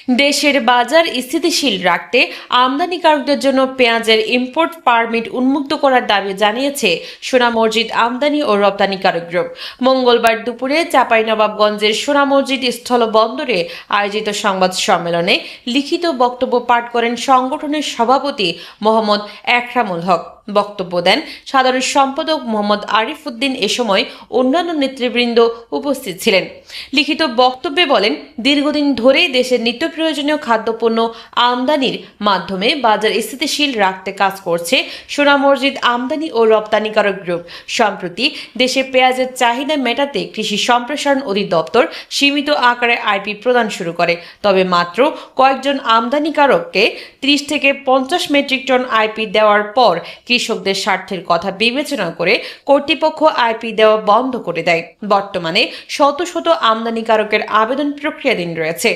দেশের বাজার স্থিতিশীল রাখতে আমদানিকারকদের জন্য পেঁয়াজের ইম্পোর্ট পারমিট উন্মুক্ত করার দাবি জানিয়েছে সোনা মসজিদ আমদানি ও রপ্তানিকারক গ্রুপ। মঙ্গলবার দুপুরে চাঁপাইনবাবগঞ্জের সোনা মসজিদ স্থলবন্দরে আয়োজিত সংবাদ সম্মেলনে লিখিত বক্তব্য পাঠ করেন সংগঠনের সভাপতি মোহাম্মদ একরামুল হক। বক্তব্য দেন সাধারণ সম্পাদক মোহাম্মদ আরিফ উদ্দিন। এ সময় অন্যান্য নেতৃবৃন্দ উপস্থিত ছিলেন। লিখিত বক্তব্যে বলেন, দীর্ঘদিন ধরেই দেশের নিত্য প্রয়োজনীয় খাদ্যপণ্য আমদানির মাধ্যমে বাজার স্থিতিশীল রাখতে কাজ করছে সোনা মসজিদ আমদানি ও রপ্তানিকারক গ্রুপ। সম্প্রতি দেশে পেঁয়াজের চাহিদা মেটাতে কৃষি সম্প্রসারণ অধিদপ্তর সীমিত আকারে আইপি প্রদান শুরু করে। তবে মাত্র কয়েকজন আমদানিকারককে 30 থেকে 50 মেট্রিক টন আইপি দেওয়ার পর কৃষকদের স্বার্থের কথা বিবেচনা করে কর্তৃপক্ষ আইপি দেওয়া বন্ধ করে দেয়। বর্তমানে শত শত আমদানিকারকের আবেদন প্রক্রিয়াধীন রয়েছে।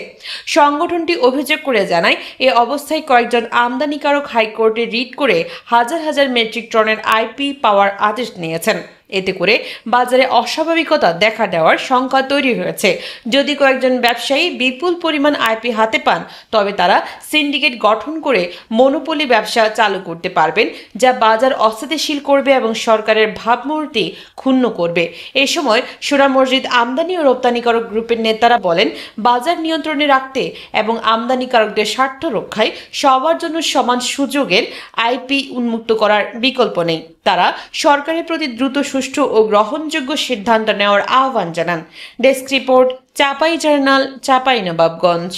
সংগঠনটি অভিযোগ করে জানায়, এ অবস্থায় কয়েকজন আমদানিকারক হাইকোর্টে রিট করে হাজার হাজার মেট্রিক টনের আইপি পাওয়ার আদেশ নিয়েছেন। এতে করে বাজারে অস্বাভাবিকতা দেখা দেওয়ার শঙ্কা তৈরি হয়েছে। যদি কয়েকজন ব্যবসায়ী বিপুল পরিমাণ আইপি হাতে পান, তবে তারা সিন্ডিকেট গঠন করে মনোপলি ব্যবসা চালু করতে পারবেন, যা বাজার অস্থিতিশীল করবে এবং সরকারের ভাবমূর্তি ক্ষুণ্ণ করবে। এ সময় সোনা মসজিদ আমদানি ও রপ্তানিকারক গ্রুপের নেতারা বলেন, বাজার নিয়ন্ত্রণে রাখতে এবং আমদানিকারকদের স্বার্থ রক্ষায় সবার জন্য সমান সুযোগের আইপি উন্মুক্ত করার বিকল্প নেই। তারা সরকারের প্রতি দ্রুত, সুষ্ঠু ও গ্রহণযোগ্য সিদ্ধান্ত নেওয়ার আহ্বান জানান। Desk report, Chapai journal, Chapainawabganj.